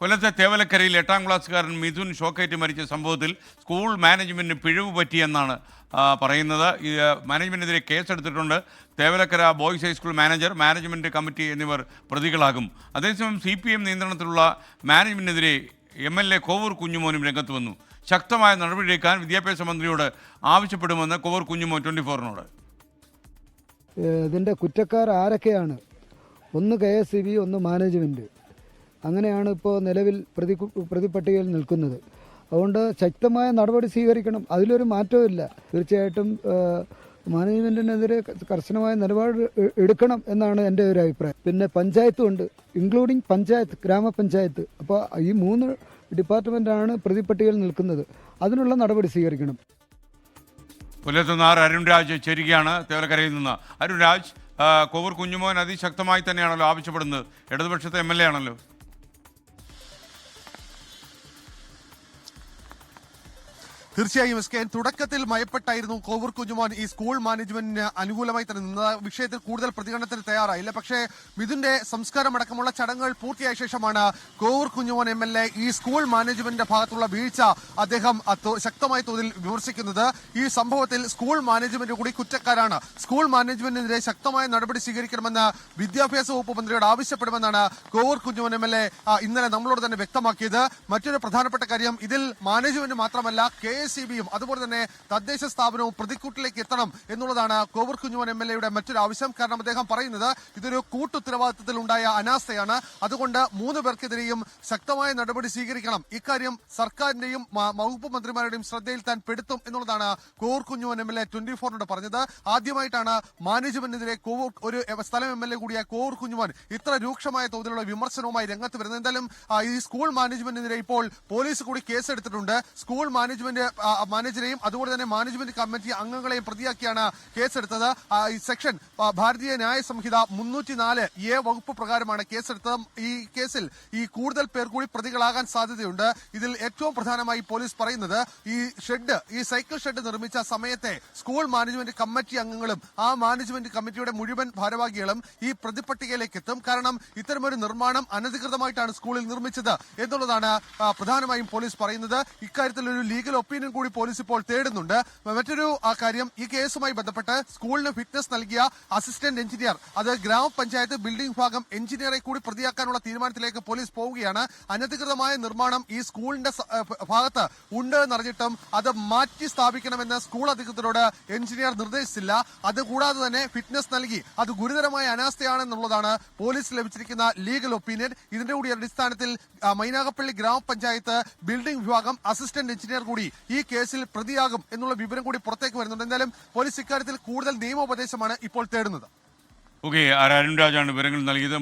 കൊല്ലത്തെ തേവലക്കരയിൽ 8ാം ക്ലാസ്സുകാരൻ മിഥുൻ ഷോക്കേറ്റ് മരിച്ച സംഭവത്തിൽ സ്കൂൾ മാനേജ്മെന്റിന് പിഴവ് പറ്റിയെന്നാണ് പറയുന്നത്. മാനേജ്മെന്റിനെതിരെ കേസെടുത്തിട്ടുണ്ട്. Thevalakkara boys high school management committee എന്നിവർ പ്രതികളാകും. അതേസമയം CPM നിയന്ത്രണത്തിലുള്ള മാനേജ്മെന്റിനെതിരെ MLA കോവൂർ കുഞ്ഞുമോനും രംഗത്ത് വന്നു. ശക്തമായ നടപടിയെടുക്കാൻ വിദ്യാഭ്യാസ മന്ത്രിയോട് ആവശ്യപ്പെടുമെന്ന് കോവൂർ കുഞ്ഞുമോൻ 24നോട്. ഇതിൻ്റെ കുറ്റക്കാർ ആരൊക്കെയാണ്? ഒന്ന് KSEB, ഒന്ന് മാനേജ്മെൻറ്റ്. അങ്ങനെയാണ് ഇപ്പോൾ നിലവിൽ പ്രതിപട്ടികയിൽ നിൽക്കുന്നത്. അതുകൊണ്ട് ശക്തമായ നടപടി സ്വീകരിക്കണം, അതിലൊരു മാറ്റവും ഇല്ല. തീർച്ചയായിട്ടും മാനേജ്മെൻറ്റിനെതിരെ കർശനമായ നിലപാട് എടുക്കണം എന്നാണ് എൻ്റെ ഒരു അഭിപ്രായം. പിന്നെ പഞ്ചായത്തുമുണ്ട്, ഇൻക്ലൂഡിങ് പഞ്ചായത്ത്, ഗ്രാമപഞ്ചായത്ത്. അപ്പോൾ ഈ 3 ഡിപ്പാർട്ട്മെൻറ്റാണ് പ്രതിപട്ടികയിൽ നിൽക്കുന്നത്. അതിനുള്ള നടപടി സ്വീകരിക്കണം. കൊല്ലത്തുനിന്ന് അരുൺ രാജ് ചേരുകയാണ് തേവലക്കരയിൽ നിന്ന്. അരുൺ രാജ്, കോവൂർ കുഞ്ഞുമോൻ അതിശക്തമായി തന്നെയാണല്ലോ ആവശ്യപ്പെടുന്നത്. ഇടതുപക്ഷത്തെ MLA ആണല്ലോ. തീർച്ചയായും തുടക്കത്തിൽ മയപ്പെട്ടായിരുന്നു കോവൂർ കുഞ്ഞുമോൻ ഈ സ്കൂൾ മാനേജ്മെന്റിന് അനുകൂലമായി തന്നെ നിന്ന വിഷയത്തിൽ കൂടുതൽ പ്രതികരണത്തിന് തയ്യാറായില്ല. പക്ഷേ മിഥുന്റെ സംസ്കാരമടക്കമുള്ള ചടങ്ങുകൾ പൂർത്തിയായ ശേഷമാണ് കോവൂർ കുഞ്ഞുമോൻ MLA ഈ സ്കൂൾ മാനേജ്മെന്റിന്റെ ഭാഗത്തുള്ള വീഴ്ച അദ്ദേഹം ശക്തമായ തോതിൽ വിമർശിക്കുന്നത്. ഈ സംഭവത്തിൽ സ്കൂൾ മാനേജ്മെന്റ് കൂടി കുറ്റക്കാരാണ്. സ്കൂൾ മാനേജ്മെന്റിനെതിരെ ശക്തമായ നടപടി സ്വീകരിക്കണമെന്ന് വിദ്യാഭ്യാസ വകുപ്പ് മന്ത്രിയോട് ആവശ്യപ്പെടുമെന്നാണ് കോവൂർ കുഞ്ഞുമോൻ MLA ഇന്നലെ നമ്മളോട് തന്നെ വ്യക്തമാക്കിയത്. മറ്റൊരു പ്രധാനപ്പെട്ട കാര്യം, ഇതിൽ മാനേജ്മെന്റ് മാത്രമല്ല KSEBയും അതുപോലെ തന്നെ തദ്ദേശ സ്ഥാപനവും പ്രതിക്കൂട്ടിലേക്ക് എത്തണം എന്നുള്ളതാണ് കോവൂർ കുഞ്ഞുമോൻ MLAയുടെ മറ്റൊരു ആവശ്യം. കാരണം അദ്ദേഹം പറയുന്നത് ഇതൊരു കൂട്ടുത്തരവാദിത്തത്തിൽ ഉണ്ടായ അനാസ്ഥയാണ്. അതുകൊണ്ട് 3 പേർക്കെതിരെയും ശക്തമായ നടപടി സ്വീകരിക്കണം. ഇക്കാര്യം സർക്കാരിന്റെയും വകുപ്പ് മന്ത്രിമാരുടെയും ശ്രദ്ധയിൽ താൻ പെടുത്തും എന്നുള്ളതാണ് കോവൂർ കുഞ്ഞുമോൻ MLA 24നോട് പറഞ്ഞത്. ആദ്യമായിട്ടാണ് മാനേജ്മെന്റിനെതിരെ ഒരു സ്ഥലം MLA കൂടിയ കോവൂർ കുഞ്ഞുമോൻ ഇത്ര രൂക്ഷമായ തോതിലുള്ള വിമർശനവുമായി രംഗത്ത് വരുന്നത്. എന്തായാലും ഈ സ്കൂൾ മാനേജ്മെന്റിനെതിരെ ഇപ്പോൾ പോലീസ് കൂടി കേസെടുത്തിട്ടുണ്ട്. സ്കൂൾ മാനേജരെയും അതുപോലെ തന്നെ മാനേജ്മെന്റ് കമ്മിറ്റി അംഗങ്ങളെയും പ്രതിയാക്കിയാണ് കേസെടുത്തത്. ഈ സെക്ഷൻ ഭാരതീയ ന്യായ സംഹിത 304A വകുപ്പ് പ്രകാരമാണ് കേസെടുത്തത്. ഈ കേസിൽ ഈ കൂടുതൽ പേർ കൂടി പ്രതികളാകാൻ സാധ്യതയുണ്ട്. ഇതിൽ ഏറ്റവും പ്രധാനമായി പോലീസ് പറയുന്നത് ഈ സൈക്കിൾ ഷെഡ് നിർമ്മിച്ച സമയത്തെ സ്കൂൾ മാനേജ്മെന്റ് കമ്മിറ്റി അംഗങ്ങളും ആ മാനേജ്മെന്റ് കമ്മിറ്റിയുടെ മുഴുവൻ ഭാരവാഹികളും ഈ പ്രതിപട്ടികയിലേക്ക് എത്തും. കാരണം ഇത്തരമൊരു നിർമ്മാണം അനധികൃതമായിട്ടാണ് സ്കൂളിൽ നിർമ്മിച്ചത് എന്നുള്ളതാണ് പ്രധാനമായും പോലീസ് പറയുന്നത്. ഇക്കാര്യത്തിൽ ഒരു ലീഗൽ ഒപ്പീനിയൻ കൂടി പോലീസ് ഇപ്പോൾ തേടുന്നുണ്ട്. മറ്റൊരു കാര്യം, ഈ കേസുമായി ബന്ധപ്പെട്ട് സ്കൂളിന് ഫിറ്റ്നസ് നൽകിയ അസിസ്റ്റന്റ് എഞ്ചിനീയർ, അത് ഗ്രാമപഞ്ചായത്ത് ബിൽഡിംഗ് വിഭാഗം എഞ്ചിനീയറെ കൂടി പ്രതിയാക്കാനുള്ള തീരുമാനത്തിലേക്ക് പോലീസ് പോവുകയാണ്. അനധികൃതമായ നിർമ്മാണം ഈ സ്കൂളിന്റെ ഭാഗത്ത് ഉണ്ട് എന്നറിഞ്ഞിട്ടും അത് മാറ്റി സ്ഥാപിക്കണമെന്ന് സ്കൂൾ അധികൃതരോട് എഞ്ചിനീയർ നിർദ്ദേശിച്ചില്ല. അതുകൂടാതെ തന്നെ ഫിറ്റ്നസ് നൽകി, അത് ഗുരുതരമായ അനാസ്ഥയാണെന്നുള്ളതാണ് പോലീസ് ലഭിച്ചിരിക്കുന്ന ലീഗൽ ഒപ്പീനിയൻ. ഇതിന്റെ കൂടി അടിസ്ഥാനത്തിൽ മൈനാഗപ്പള്ളി ഗ്രാമപഞ്ചായത്ത് ബിൽഡിംഗ് വിഭാഗം അസിസ്റ്റന്റ് എഞ്ചിനീയർ കൂടി ഈ കേസിൽ പ്രതിയാകും എന്നുള്ള വിവരം കൂടി പുറത്തേക്ക് വരുന്നുണ്ട്. എന്തായാലും പോലീസ് ഇക്കാര്യത്തിൽ കൂടുതൽ നിയമോപദേശമാണ് ഇപ്പോൾ തേടുന്നത്. ഓക്കെ, അരുൺ രാജാണ് വിവരങ്ങൾ നൽകിയത്.